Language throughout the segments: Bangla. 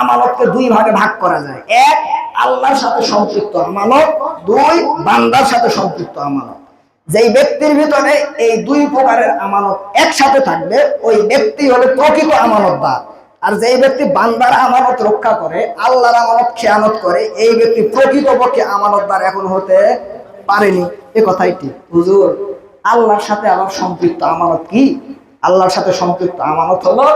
আমানতকে দুই ভাগে ভাগ করা যায়। এক, আল্লাহর সাথে সম্পৃক্ত আমানত, দুই, বান্দার সাথে সম্পৃক্ত আমানত। যেই ব্যক্তির ভিতরে এই দুই প্রকারের আমানত একসাথে থাকবে ওই ব্যক্তি হলো প্রকৃত আমানতদার। আর যেই ব্যক্তি বান্দার আমানত রক্ষা করে, আল্লাহর আমানত খেয়ানত করে, এই ব্যক্তি প্রকৃতপক্ষে আমানতদার এখন হতে পারেনি। এ কথাই ঠিক। হুজুর, আল্লাহর সাথে আবার সম্পৃক্ত আমানত কি? আল্লাহর সাথে সম্পৃক্ত আমানত হলো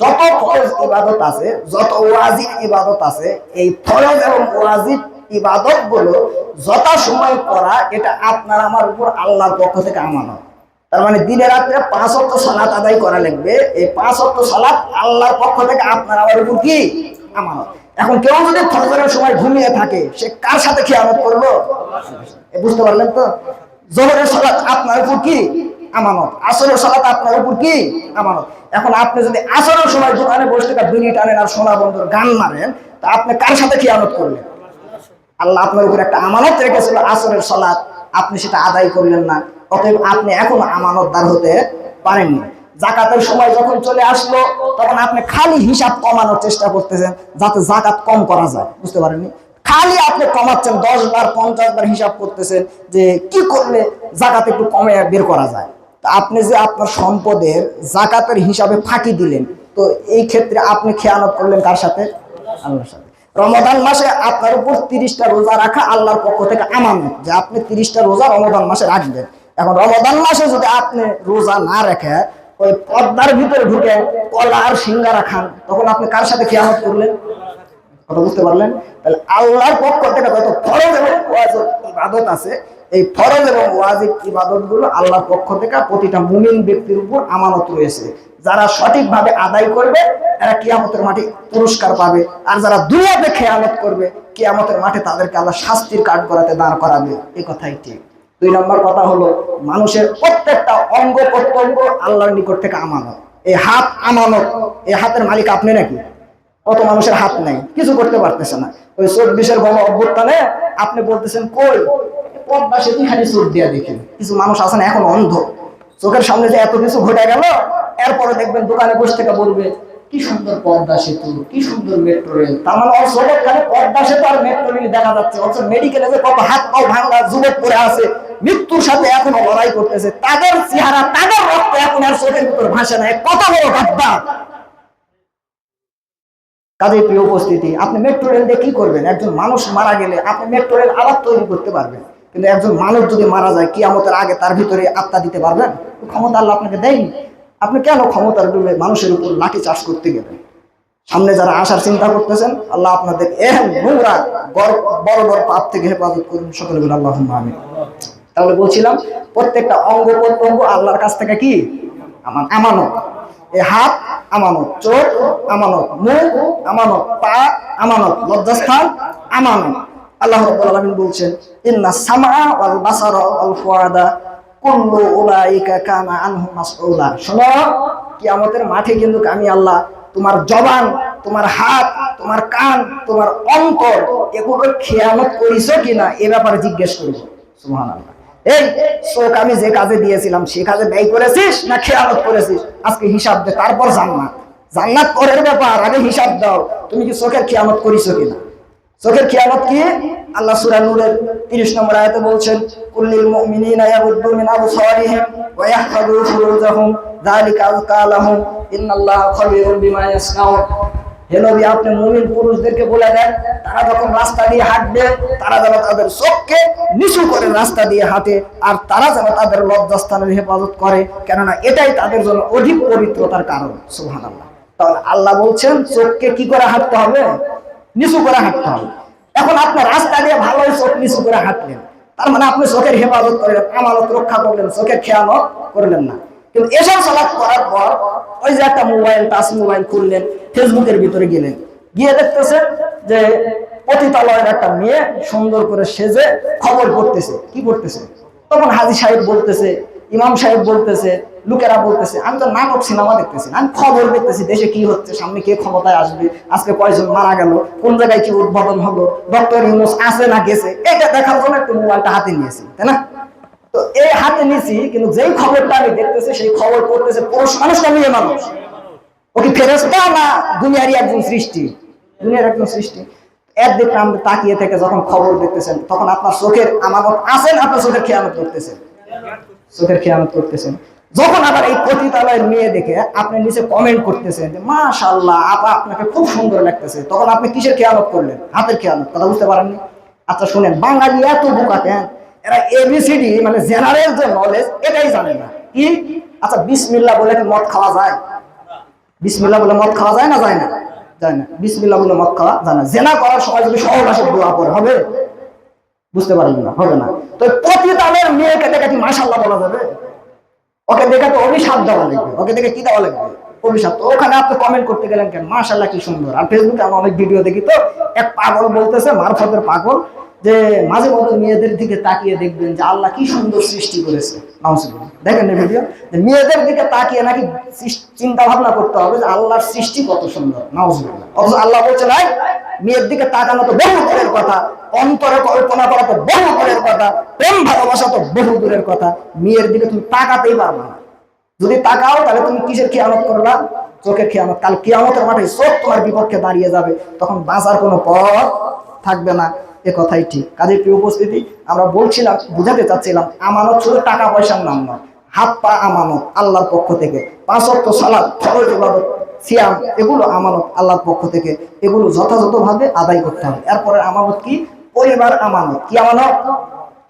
যত ফরজ ইবাদত আছে, যত ওয়াজিব ইবাদত আছে, এই ফরজ এবং ওয়াজিব ইবাদত গুলো যথাসময়ে করা, এটা আপনার আমার উপর আল্লাহর পক্ষ থেকে আমানত। তার মানে দিনে রাত্রে 5 ওয়াক্ত সালাত আদায় করা লাগবে। এই 5 ওয়াক্ত সালাত আল্লাহর পক্ষ থেকে আপনার আমার উপর কি? আমানত। এখন কেউ যদি ফজরের সময় ঘুমিয়ে থাকে, সে কার সাথে খেয়ানত করলো? বুঝতে পারলেন তো? জোহরের সালাত আপনার উপর কি? আমানত। আসরের সালাত আপনার উপর কি? আমানত। এখন আপনি যদি আসরের সময় দোকানে বসে থেকে বিড়ি টানেন আর সোনা বন্ধুর গান মারেন, তা আপনি কার সাথে খেয়ানত করলেন? আল্লাহ আপনার উপর একটা আমানত রেখেছিল আসরের সালাত, আপনি সেটা আদায় করলেন না, অতএব আপনি এখন আমানতদার হতে পারেননি। যাকাতের সময় যখন চলে আসলো, তখন আপনি খালি হিসাব কমানোর চেষ্টা করতেছেন যাতে যাকাত কম করা যায়। বুঝতে পারেননি? খালি আপনি কমাচ্ছেন, 10 বার 50 বার হিসাব করতেছেন যে কি করলে যাকাত একটু কমে বের করা যায়। তো আপনি যে আপনার সম্পদের যাকাতের হিসাবে ফাঁকি দিলেন, তো এই ক্ষেত্রে আপনি খেয়ানত করলেন কার সাথে? আল্লাহর সাথে। রমাদান মাসে আপনার উপর 30টা রোজা রাখা আল্লাহর পক্ষ থেকে আমানত, যে আপনি 30টা রোজা রমাদান মাসে রাখবেন। এখন রমাদান মাসে যদি আপনি রোজা না রেখে ওই পর্দার ভিতরে ঢুকে কলা আর সিঙ্গারা খান, তখন আপনি কার সাথে খেয়ানত করলেন? কথা বুঝতে পারলেন? তাহলে আল্লাহর পক্ষ থেকে যত ফরজ এবং ওয়াজিব ইবাদত আছে, এই ফরজ এবং ওয়াজিব ইবাদত গুলো আল্লাহর পক্ষ থেকে প্রতিটা মুমিন ব্যক্তির উপর আমানত রয়েছে। যারা সঠিকভাবে আদায় করবে এরা কিয়ামতের মাঠে পুরস্কার পাবে, আর যারা দুনিয়াতে খেয়ানত করবে কিয়ামতের মাঠে তাদেরকে আল্লাহ শাস্তির কাঠগড়াতে দাঁড় করাবে। এই কথাই ঠিক। 2 নম্বর কথা হলো, মানুষের প্রত্যেকটা অঙ্গ প্রত্যঙ্গ আল্লাহর নিকট থেকে আমানত। এই হাত আমানত। এই হাতের মালিক আপনি নাকি? কত মানুষের হাত নেই, কিছু করতে পারতেছে না। ওই 24-এর গণ অভ্যুত্থানে আপনি বলতেছেন কই পদ্মা সেতু খালি চোখ দিয়া দেখেন। কিছু মানুষ আছেন এখন অন্ধ, চোখের সামনে যে এত কিছু ঘটে গেল, এরপরে দেখবেন দোকানে বসে থেকে বলবে কি সুন্দর পদ্মা সেতু, কি সুন্দর মেট্রো রেল। তার মানে ওর চোখের খালি পদ্মা সেতু আর মেট্রো রেল দেখা যাচ্ছে। অথচ মেডিকেলে যে কত হাত পাও ভাঙা যুবক পড়ে আছে, মৃত্যুর সাথে এখনো লড়াই করতেছে, তাদের চেহারা তাদের রক্ত এখন আর চোখের ভিতর ভাসে না। কত বড় গাদ্দার! কাজেই প্রিয় উপস্থিতি, আপনি মেট্রো রেল দিয়ে কি করবেন? একজন মানুষ মারা গেলে আপনি মেট্রো রেল আবার তৈরি করতে পারবেন, কিন্তু একজন মানুষ যদি মারা যায় কিয়ামতের আগে তার ভিতরে আত্মা দিতে পারবেন? ক্ষমতা আল্লাহ আপনাকে দেয়নি। আপনি কেন ক্ষমতার ডুবে মানুষের উপর লাঠি চাষ করতে গেলেন? সামনে যারা আসার চিন্তা করতেছেন, আল্লাহ আপনাদের নোংরা বড় বড় পাপ থেকে হেফাজত করুন। সকলে বলে আল্লাহুম্মা আমিন। তাহলে বলছিলাম, প্রত্যেকটা অঙ্গ প্রত্যঙ্গ আল্লাহর কাছ থেকে কি? আমানত। এই হাত আমানত, চোখ আমানত, মুখ আমানত, পা আমানত, লজ্জাস্থান আমানত। আল্লাহ রাব্বুল আলামিন বলছেন, ইন্নাস সামআ ওয়াল বাসারা ওয়াল ফুআদা কুল্লু উলাইকা কানা আনহু মাসউলা। শোনো, কিয়ামতের মাঠে কিন্তু আমি আল্লাহ তোমার জবান, তোমার হাত, তোমার কান, তোমার অন্তর এগুলো খেয়ানত করেছো কিনা এ ব্যাপারে জিজ্ঞেস করব। সুবহানাল্লাহ। এই চোখ আমি যে কাজে দিয়েছিলাম সে কাজে ব্যয় করেছিস না খেয়ানত করেছিস? আজকে হিসাব দে, তারপর জান্নাত। জান্নাত পরের ব্যাপার, আগে হিসাব দাও তুমি কি চোখের খেয়ানত করেছো কিনা। চোখের খেয়ানত কি? আল্লাহ সূরা নূরের 30 নম্বর আয়াতে বলছেন, কুল্লিল মুমিনিনা ইয়াগুদ্দু মিন আবসারিহিম ওয়া ইয়াহফাযু ফুরুজাহুম যালিকা আযকা লাহুম ইন্নাল্লাহা খাবীরুম বিমা ইয়াসনাউন। হে নবী, আপনি মুমিন পুরুষদেরকে বলে দেন, তারা যখন রাস্তা দিয়ে হাঁটবে তারা যেন তাদের চোখকে নিচু করে রাস্তা দিয়ে হাঁটে, আর তারা যেন তাদের লজ্জাস্থানের হেফাজত করে, কেননা এটাই তাদের জন্য অধিক পবিত্রতার কারণ। সুবহানাল্লাহ। তাহলে আল্লাহ বলছেন চোখকে কি করে হাঁটতে হবে? নিচু করে হাঁটতে হবে। এখন আপনি রাস্তা দিয়ে ভালোই চোখ নিচু করে হাঁটলেন, তার মানে আপনি চোখের হেফাজত করলেন, আমানত রক্ষা করলেন, চোখের খেয়ানত করলেন না। কিন্তু এসব সালাত করার পর ওই যে একটা মোবাইল, টাচ মোবাইল খুললেন, ফেসবুকের ভিতরে গেলেন, গিয়ে দেখতেছেন যে পতিতালয়ের একটা মেয়ে সুন্দর করে সেজে খবর পড়তেছে। কি পড়তেছে? তখন হাজী সাহেব বলতেছে, ইমাম সাহেব বলতেছে, লোকেরা বলতেছে, আমি তো নাটক সিনেমা দেখতেছি, আমি খবর দেখতেছি দেশে কি হচ্ছে, সামনে কে ক্ষমতায় আসবে, আজকে কয়জন মারা গেল, কোন জায়গায় কি উদ্বোধন হলো, ডক্টর ইউনূস আছে না গেছে, এটা দেখার জন্য একটু মোবাইলটা হাতে নিয়েছি, তাই না? তো এই হাতে নিয়েছি, কিন্তু যেই খবরটা আমি দেখতেছি সেই খবর পড়তেছে পুরুষ মানুষ না মেয়ে মানুষ? ও কি ফেরেশতা না দুনিয়ারই একজন সৃষ্টি? দুনিয়ার একজন সৃষ্টি। একদিকে আপনি তাকিয়ে থেকে যখন খবর দেখতেছেন তখন আপনার চোখের আমানত আছেন, আপনার চোখের খেয়ানত করতেছেন, চোখের খেয়ানত করতেছেন। যখন আবার এই পতিতালয়ের মেয়ে দেখে আপনি নিচে কমেন্ট করতেছেন যে মাশাআল্লাহ আপা আপনাকে খুব সুন্দর লাগতেছে, তখন আপনি কিসের খেয়ানত করলেন? হাতের খেয়ানত। কথা বুঝতে পারেননি? আচ্ছা শুনেন, বাঙালি এত বোকা কেন? এরা এবিসিডি মানে জেনারেল যে নলেজ এটাই জানে না। কি? আচ্ছা বিসমিল্লাহ বলে কি মদ খাওয়া যায়? বিসমিল্লাহ বলে মদ খাওয়া যায় না? যায় না? যায় না। বিসমিল্লাহ বলে মদ খাওয়া যায় না। জেনা করার সময় যদি সহবাসে দোয়া পড়ে হবে? বুঝতে পারলেন না? হবে না। তো পতিতালের মেয়েকে দেখে কি মাশাআল্লাহ বলা যাবে? ওকে দেখে তো অভিশাপ দেওয়া লাগবে। ওকে দেখে কি দেওয়া লাগবে? অভিশাপ। তো ওখানে আপনি কমেন্ট করতে গেলেন কেন? মাশাআল্লাহ কি সুন্দর। আর ফেসবুকে আমি অনেক ভিডিও দেখি, তো এক পাগল বলতেছে, মারফতের পাগল, যে মাঝে মধ্যে মেয়েদের দিকে তাকিয়ে দেখবেন যে আল্লাহ কি সুন্দর সৃষ্টি করেছে। নাউজুবিল্লাহ। দেখেন না ভিডিও? যে মেয়েদের দিকে তাকিয়ে নাকি চিন্তা ভাবনা করতে হবে যে আল্লাহর সৃষ্টি কত সুন্দর। নাউজুবিল্লাহ। অথচ আল্লাহ বলছে নাই, মেয়ের দিকে তাকানো তো বহু দূরের কথা, অন্তরে কল্পনা করা তো বহু দূরের কথা, প্রেম ভালোবাসা তো বহু দূরের কথা, মেয়ের দিকে তুমি তাকাতেই পারবে না। যদি তাকাও তাহলে তুমি কিসের খেয়ানত করবা? চোখের খেয়ানত। কাল কিয়ামতের মাঠে চোখ তোমার বিপক্ষে দাঁড়িয়ে যাবে, তখন বাঁচার কোনো পথ থাকবে না। এ কথাই ঠিক। কাজের প্রিয় উপস্থিতি, আমরা বলছিলাম, বুঝাতে চাচ্ছিলাম, আমানত শুধু টাকা পয়সার নাম নয়, হাত পা আমানত আল্লাহর পক্ষ থেকে। 5 ওয়াক্ত সালাত, ফরজ ইবাদত, সিয়াম, এগুলো আমানত আল্লাহর পক্ষ থেকে। এগুলো যথাযথভাবে আদায় করতে হবে। এরপরে আমানত কি? পরিবার আমানত। কি আমানত?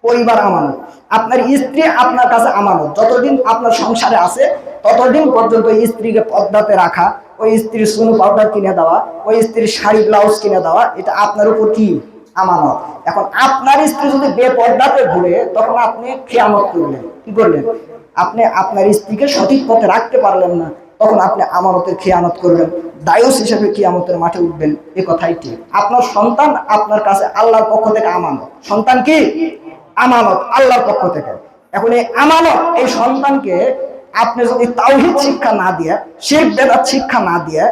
পরিবার আমানত। আপনার স্ত্রী আপনার কাছে আমানত। যতদিন আপনার সংসারে আছে ততদিন পর্যন্ত স্ত্রীকে পর্দাতে রাখা, ওই স্ত্রীর সুনু পাউডার কিনে দেওয়া, ওই স্ত্রীর শাড়ি ব্লাউজ কিনে দেওয়া, এটা আপনার উপর কি? আমানত। এখন আপনার স্ত্রী যদি বেপর্দাতে ঘুরে, তখন আপনি খেয়ানত করলেন। কি করলেন? আপনি আপনার স্ত্রীকে সঠিক পথে রাখতে পারলেন না, তখন আপনি আমানতের খেয়ানত করবেন, দায়ুস হিসেবে কিয়ামতের মাঠে উঠবেন। এ কথাই ঠিক। আপনার সন্তান আপনার কাছে আল্লাহর পক্ষ থেকে আমানত। সন্তান কি? আমানত আল্লাহর পক্ষ থেকে। এখন এই আমানত, এই সন্তানকে আপনি যদি তাওহীদ শিক্ষা না দিয়ে, শিরক বেদাত শিক্ষা না দিয়ে,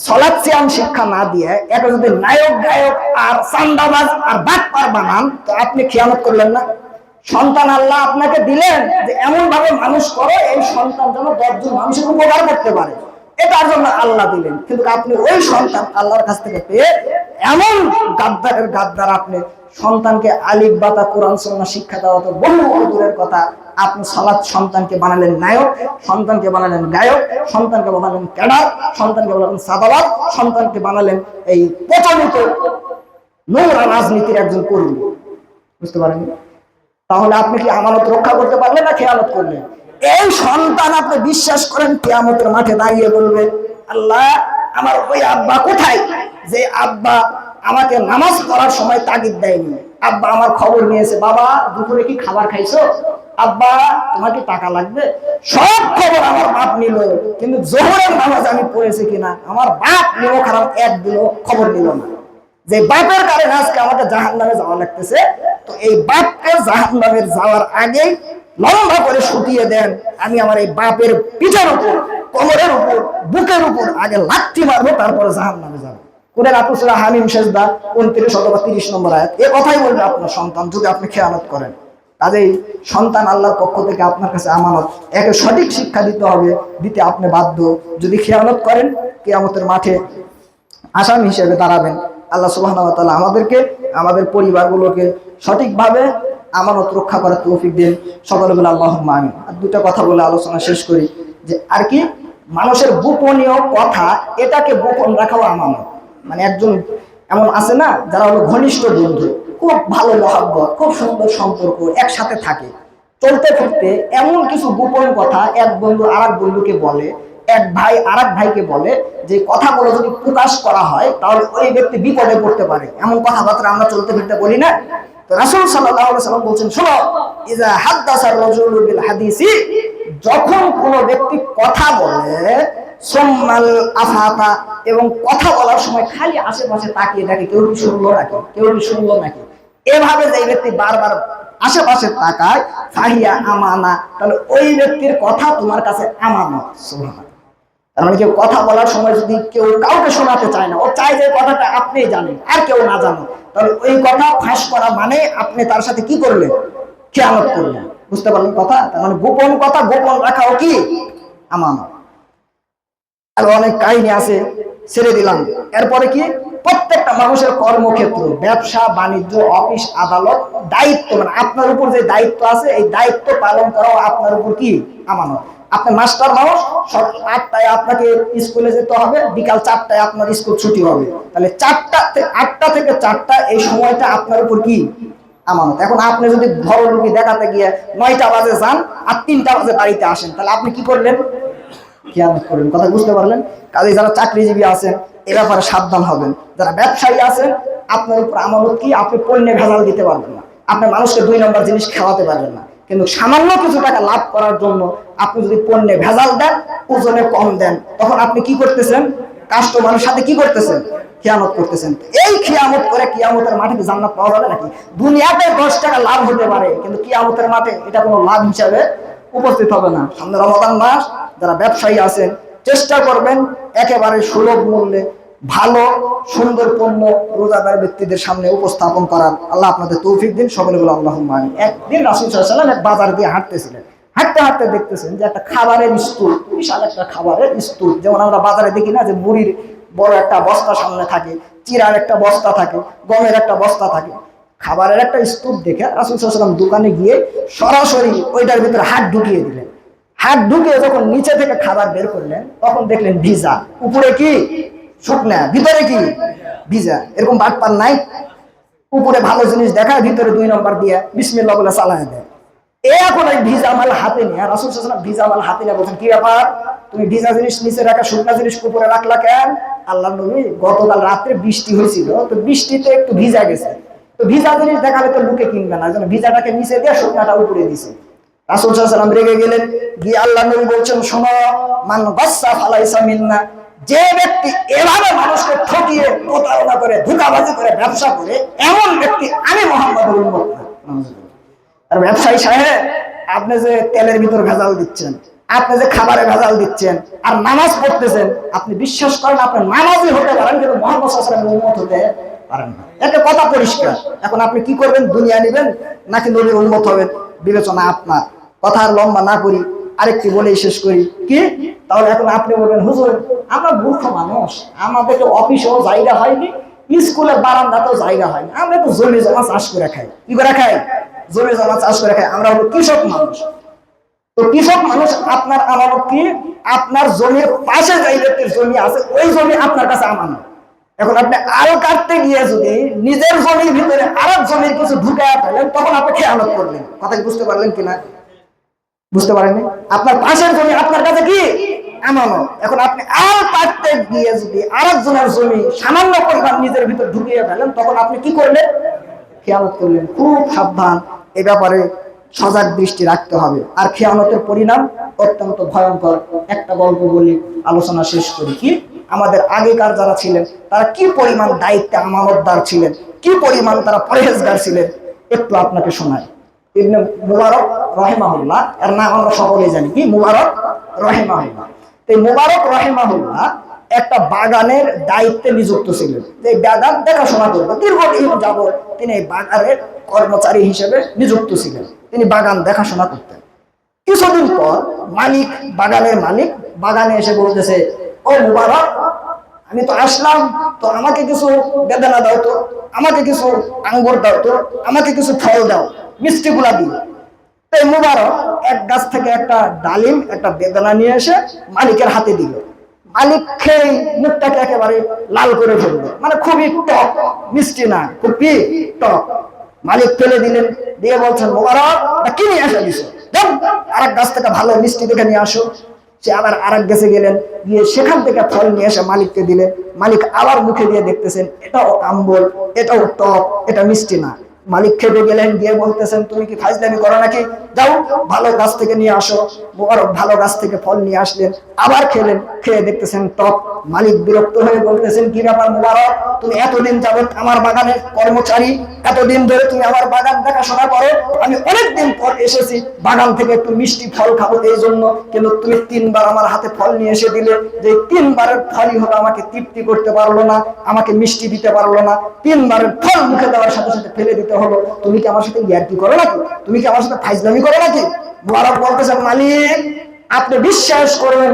সালাত সিয়াম শিক্ষা না দিয়ে, এটা যদি নায়ক গায়ক আর চান্দাবাজ আর বাটপার বানান, তো আপনি খেয়ানত করলেন না? সন্তান আল্লাহ আপনাকে দিলেন যে এমন ভাবে মানুষ করে এই সন্তান যেন 10 জন মানুষের উপকার করতে পারে, এটার জন্য আল্লাহ দিলেন। কিন্তু আপনি ওই সন্তান আল্লাহর কাছ থেকে পেয়ে এমন গাদ্দারের গাদ্দার, আপনি সন্তানকে আলিফ বাতা কোরআন সুন্নাহ শিক্ষা দেওয়া তো বহু দূরের কথা, আপনি সালাত সন্তানকে বানালেন নায়ক, সন্তানকে বানালেন গায়ক, সন্তানকে বানালেন ক্যাডার, সন্তানকে বানালেন সাদাবাদ, সন্তানকে বানালেন এই প্রচলিত নোংরা রাজনীতির একজন কর্মী। বুঝতে পারেন? তাহলে আপনি কি আমানত রক্ষা করতে পারলেন না খেয়ানত করলেন? এই সন্তান আপনি বিশ্বাস করেন কিয়ামতের মাঠে দাঁড়িয়ে বলবে, আল্লাহ আমার ওই আব্বা কোথায়, যে আব্বা আমাকে নামাজ পড়ার সময় তাগিদ দেয়নি, আব্বা আমার খবর নিয়েছে, বাবা দুপুরে কি খাবার খাইছো, আব্বা তোমার কি টাকা লাগবে, সব খবর আমার বাপ নিল, কিন্তু জোহরের নামাজ আমি পড়েছি কিনা আমার বাপ নিল খারাপ, এক দিল খবর নিল না। যে বাপের কারণে আজকে আমাকে জাহান্নামে যাওয়া লাগতেছে, তো এই বাপকে জাহান্নামে যাওয়ার আগে লম্বা করে শুটিয়ে দেন, আমি আমার এই বাপের পিঠের উপর, কোমরের উপর, বুকের উপর আগে লাথি মারবো, তারপরে জাহান্নামে যাবো। কোরআন সূরা হামিম সেজদা 29 অথবা 30 নম্বর আয়াত। এই কথাই বলবে আপনার সন্তান যদি আপনি খেয়ানত করেন। কাজেই সন্তান আল্লাহর পক্ষ থেকে আপনার কাছে আমানত, একে সঠিক শিক্ষা দিতে হবে, দিতে আপনি বাধ্য। যদি খেয়ানত করেন কিয়ামতের মাঠে আসামি হিসেবে দাঁড়াবেন। আল্লাহ সুবহানাহু ওয়া তাআলা আমাদেরকে, আমাদের পরিবারগুলোকে সঠিকভাবে আমানত রক্ষা করার তৌফিক দেন। সকলে বলে আল্লাহুম্মা আমিন। আর দুটো কথা বলে আলোচনা শেষ করি, যে আর কি মানুষের গোপনীয় কথা, এটাকে গোপন রাখাও আমানত। মানে একজন এমন আছে না যারা হলো ঘনিষ্ঠ বন্ধু, খুব ভালো মহব্বত, খুব সুন্দর সম্পর্ক, একসাথে থাকে, চলতে ফিরতে এমন কিছু গোপন কথা এক বন্ধু আরেক বন্ধুকে বলে, এক ভাই আরেক ভাইকে বলে, যে কথাগুলো যদি প্রকাশ করা হয় তাহলে ওই ব্যক্তি বিপদে পড়তে পারে। এমন কথাবার্তা আমরা চলতে ফিরতে বলি না? তো রাসূল সাল্লাল্লাহু আলাইহি ওয়াসাল্লাম বলছেন, শোনো, ইজা হাদাসার রাজুলু বিল হাদিসি, যখন কোনো ব্যক্তি কথা বলে, সুম্মাল আফাতা, এবং কথা বলার সময় খালি আশেপাশে তাকিয়ে দেখে কেউ কি শুনলো নাকি, কেউ কি শুনলো নাকি, এভাবে যে ব্যক্তি বারবার আশেপাশে তাকায়, ফাহিয়া আমানা, তাহলে ওই ব্যক্তির কথা তোমার কাছে আমানত। সুবহানাল্লাহ। তার মানে কেউ কথা বলার সময় যদি কেউ কাউকে শোনাতে চায় না, ও চায় যে কথাটা আপনি জানেন আর কেউ না জানো, তাহলে ওই কথা ফাঁস করা মানে আপনি তার সাথে কি করলেন? খেয়ানত করলেন। বুঝতে পারলেন কথা? তার মানে গোপন কথা গোপন রাখাও কি আমানত। আর অনেক কাহিনী আছে, ছেড়ে দিলাম। এরপরে কি প্রত্যেকটা মানুষের কর্মক্ষেত্র, ব্যবসা বাণিজ্য, অফিস আদালত, দায়িত্ব, মানে আপনার উপর যে দায়িত্ব আছে এই দায়িত্ব পালন করাও আপনার উপর কি আমানত। আপনি মাস্টার মানুষ, সকাল 8টায় আপনাকে স্কুলে যেতে হবে, বিকাল 4টায় আপনার স্কুল ছুটি হবে, তাহলে 8টা থেকে 4টা এই সময়টা আপনার উপর কি আমানত। এখন আপনি যদি ঘরলোকি দেখাতে গিয়ে 9টা বাজে যান আর 3টা বাজে বাড়িতে আসেন, তাহলে আপনি কি করলেন? খেয়ানত করলেন। কথা বুঝতে পারলেন? কাজে যারা চাকরিজীবী আছেন এ ব্যাপারে সাবধান হবেন। যারা ব্যবসায়ী আছেন আপনার উপর আমানত কি, আপনি পণ্যে ভেজাল দিতে পারবেন না, আপনি মানুষকে 2 নম্বর জিনিস খাওয়াতে পারবেন না, কিন্তু সামান্য কিছু টাকা লাভ করার জন্য আপনি যদি পণ্যে ভেজাল দেন, ওজনে কম দেন, তখন আপনি কি করতেছেন? কাস্টমারের সাথে কি করতেছেন? খিয়ামত করতেছেন। এই খিয়ামত করে কিয়ামতের মাঠে কি জান্নাত পাওয়া যাবে নাকি? দুনিয়াতে 10 টাকা লাভ হতে পারে, কিন্তু কিয়ামতের মাঠে এটা কোনো লাভ হিসাবে উপস্থিত হবে না। সামনে রমাদান মাস, যারা ব্যবসায়ী আছেন চেষ্টা করবেন একেবারে সুলভ মূল্যে ভালো সুন্দর পণ্য রোজাদার ব্যক্তিদের সামনে উপস্থাপন করার। আল্লাহ আপনাদের তৌফিক দিন, সকলে বলে আল্লাহুম্মা আমিন। একদিন রাসূল সাল্লাল্লাহু আলাইহি ওয়াসাল্লাম এক বাজার দিয়ে হাঁটতেছিলেন, হাঁটতে হাঁটতে দেখতেছেন যে একটা খাবারের স্তূপ, বিশাল একটা খাবারের স্তূপ, যেমন আমরা বাজারে দেখি না যে মুড়ির বড় একটা বস্তা সামনে থাকে, চিরার একটা বস্তা থাকে, গমের একটা বস্তা থাকে, খাবারের একটা স্তূপ দেখে রাসূল সাল্লাল্লাহু আলাইহি ওয়াসাল্লাম দোকানে গিয়ে সরাসরি ওইটার ভিতরে হাত ঢুকিয়ে দিলেন। হাত ঢুকিয়ে যখন নিচে থেকে খাবার বের করলেন তখন দেখলেন ভিজা, উপরে কি শুকনা, ভিতরে কি ভিজা। এরকম বাটপার নাই? উপরে ভালো জিনিস দেখায়, ভিতরে 2 নম্বর দিয়ে বিসমিল্লাহ বলে চালায় দেয়। এখন এই ভিজা মাল হাতে নিয়ে রাসূল সাল্লাল্লাহু আলাইহি ওয়াসাল্লাম ভিজা মাল হাতে নিয়ে বলছেন, কি ব্যাপার, তুমি ভিজা জিনিস নিচে রাখা, শুকনা জিনিস উপরে রাখলা কেন? আল্লাহর নবী, গতকাল রাত্রে বৃষ্টি হয়েছিল, তো বৃষ্টিতে একটু ভিজা গেছে, তো ভিজা জিনিস দেখালে তো লোকে কিনবে না, যেন ভিজাটাকে নিচে দিয়ে শুকনাটা উপরে দিছে। রাসূল সাল্লাল্লাহু আলাইহি ওয়াসাল্লাম রেগে গেলেন, গিয়ে আল্লাহর নবী বলছেন, শোনো, মান গাসসা ফালাইসা মিন্না, যে ব্যক্তি এভাবে মানুষকে ঠকিয়ে প্রতারণা করে ধোঁকাবাজি করে ব্যবসা করে, এমন ব্যক্তি আমি মুহাম্মদের উম্মত না। আর ব্যবসায়ী সাহেব, আপনি যে তেলের ভিতর ভেজাল দিচ্ছেন, আপনি যে খাবারে ভেজাল দিচ্ছেন আর নামাজ পড়তেছেন, আপনি বিশ্বাস করেন আপনি নামাজই হতে পারেন কিন্তু মুহাম্মদ সাল্লাল্লাহু আলাইহি ওয়াসাল্লামের উম্মত হতে পারেন না। একটা কথা পরিষ্কার। এখন আপনি কি করবেন? দুনিয়া নেবেন নাকি নবীর উম্মত হবেন? বিবেচনা আপনার। কথা আর লম্বা না করি, আরেকটি বলেই শেষ করি। কি? তাহলে এখন আপনি বলবেন, হুজুর আমরা মূর্খ মানুষ, আমাদেরকে অফিসেও জায়গা হয়নি, স্কুলের বারান্দাতেও জায়গা হয়নি, আমরা তো জমি জমা চাষ করে খাই। কি করে খাই? জমি জমা চাষ করে খাই। আমরা হলো কৃষক মানুষ। তো কৃষক মানুষ, আপনার আমানত কি? আপনার জমির পাশে যে ব্যক্তির জমি আছে ওই জমি আপনার কাছে আমানত। এখন আপনি আল কাটতে গিয়ে যদি নিজের জমির ভিতরে আরেক জমির কিছু ঢুকায় ফেলেন, তখন আপনি খেয়ানত করলেন। কথা কি বুঝতে পারলেন কিনা? বুঝতে পারেননি? আপনার পাশের জমি আপনার কাছে কি আমানত। এখন আপনি আল কাটতে গিয়ে যদি আরেকজনের জমি সামান্য পরিমাণ নিজের ভিতর ঢুকিয়ে ফেলেন, তখন আপনি কি করলেন? খেয়ানত করলেন। খুব সাবধান, এ ব্যাপারে সজাগ দৃষ্টি রাখতে হবে। আর খেয়ানতের পরিণাম অত্যন্ত ভয়ঙ্কর। একটা গল্প বলি, আলোচনা শেষ করি। কি? আমাদের আগেকার যারা ছিলেন তারা কি পরিমাণ দায়িত্বে আমানতদার ছিলেন, কি পরিমাণ তারা পরহেজগার ছিলেন, একটু আপনাকে শোনাই। ইবনে মুবারক রাহিমাহুল্লাহ, এর নাম আমরা সকলেই জানি, কি? মুবারক রাহিমাহুল্লাহ। এই মুবারক রাহিমাহুল্লাহ একটা বাগানের দায়িত্বে নিযুক্ত ছিলেন, যে বাগান দেখাশোনা করবেন। দীর্ঘদিন যাবত তিনি এই বাগানের কর্মচারী হিসেবে নিযুক্ত ছিলেন, তিনি বাগান দেখাশোনা করতেন। কিছুদিন পর মালিক, বাগানের মালিক বাগানে এসে বলতেছে, ও মুবারক, আমি তো আসলাম, তো আমাকে কিছু বেদানা দাও, তো আমাকে কিছু আঙ্গুর দাও, তো আমাকে কিছু ফল দাও, মিষ্টি গুলা দিও। তাই মুবারক এক গাছ থেকে একটা ডালিম, একটা বেদানা নিয়ে এসে মালিকের হাতে দিল। মালিক খেয়ে মুখটাকে একেবারে লাল করে ফেললো, মানে খুবই টক, মিষ্টি না, খুবই টক। মালিক ফেলে দিলেন, দিয়ে বলছেন, মুবারক কি নিয়ে আসা দিছো? আরেক গাছ থেকে ভালো মিষ্টি দেখে নিয়ে আসো। সে আবার আরেক গাছে গেলেন, গিয়ে সেখান থেকে ফল নিয়ে এসে মালিককে দিলেন। মালিক আবার মুখে দিয়ে দেখতেছেন, এটাও আম্বল, এটাও টক, এটা মিষ্টি না। মালিক খেতে গেলেন, গিয়ে বলতেছেন, তুমি কি ফাজলামি করো নাকি? যাও ভালো গাছ থেকে নিয়ে আসো। মুবারক ভালো গাছ থেকে ফল নিয়ে আসলেন, আবার খেলেন, খেয়ে দেখতেছেন টক। মালিক বিরক্ত হয়ে বলতেছেন, কি ব্যাপার মুবারক, তুমি এতদিন যাবত আমার বাগানের কর্মচারী, এতদিন ধরে তুমি আমার বাগান দেখাশোনা করো, আমি অনেকদিন পর এসেছি বাগান থেকে একটু মিষ্টি ফল খাবো এই জন্য, কিন্তু তুমি 3 বার আমার হাতে ফল নিয়ে এসে দিলে, যে 3 বারের ফলই হলো আমাকে তৃপ্তি করতে পারলো না, আমাকে মিষ্টি দিতে পারলো না, 3 বারের ফল মুখে দেওয়ার সাথে সাথে ফেলে দিতে হলো। তুমি কি আমার সাথে ইয়ার্কি করো নাকি? তুমি কি আমার সাথে ফাজলামি করো নাকি? মুবারক বলতেছেন, মালিক আপনি বিশ্বাস করেন,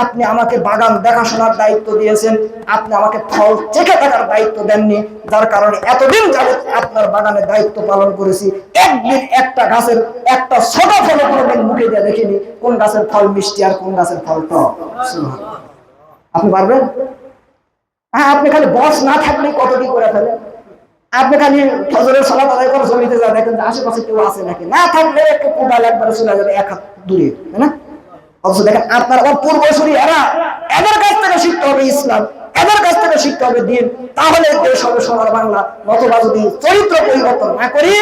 আপনি আমাকে বাগান দেখাশোনার দায়িত্ব দিয়েছেন, আপনি আমাকে ফল চেখে থাকার দায়িত্ব দেননি, যার কারণে এতদিন যাবত আপনার বাগানের দায়িত্ব পালন করেছি। একদিন একটা গাছের একটা ছোট ফল কোনোদিন মুখে দিয়ে দেখিনি কোন গাছের ফল মিষ্টি আর কোন গাছের ফল টক। আপনি পারবেন? হ্যাঁ, আপনি খালি বস না থাকলেই কত কি করে ফেলেন। আপনি খালি ফজরের সালাত আদায় করে জমিতে যা দেখেন যে আশেপাশে কেউ আছে নাকি, না থাকলে একটু কোদাল একবারে চলে যাবে এক হাত দূরে, তাই না? অথচ দেখেন আপনার আবার পূর্বসূরি এরা, এদের কাছ থেকে শিখতে হবে ইসলাম, এদের কাছ থেকে শিখতে হবে দিন, তাহলে দেশ হবে সোনার বাংলা। নতুবা যদি চরিত্র পরিবর্তন না করি,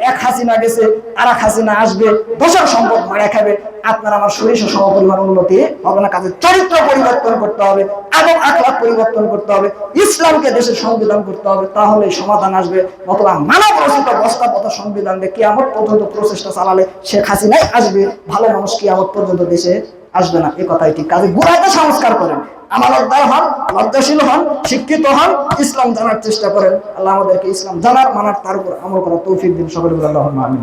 এক হাসিনা গেছে আর এক হাসিনা আসবে, দোষর সম্পদ মারা খাবে, আপনার আমার সরিষা সমপরিমাণ উন্নতি হবে না। কাজে চরিত্র পরিবর্তন করতে হবে, আদব আখলাক পরিবর্তন করতে হবে, ইসলামকে দেশের সংবিধান করতে হবে, তাহলে সমাধান আসবে। নতুবা মানব রচিত বস্তাপত সংবিধান দিয়ে কিয়ামত পর্যন্ত প্রচেষ্টা চালালে শেখ হাসিনাই আসবে, ভালো মানুষ কিয়ামত পর্যন্ত দেশে আসবে না। এই কথাই ঠিক। কাজে গুড়াকে সংস্কার করেন, আমানতদার হন, লজ্জাশীল হন, শিক্ষিত হন, ইসলাম জানার চেষ্টা করেন। আল্লাহ আমাদেরকে ইসলাম জানার, মানার, তার উপর আমল করার তৌফিক দিন। সকলে বলে আল্লাহুম্মা আমিন।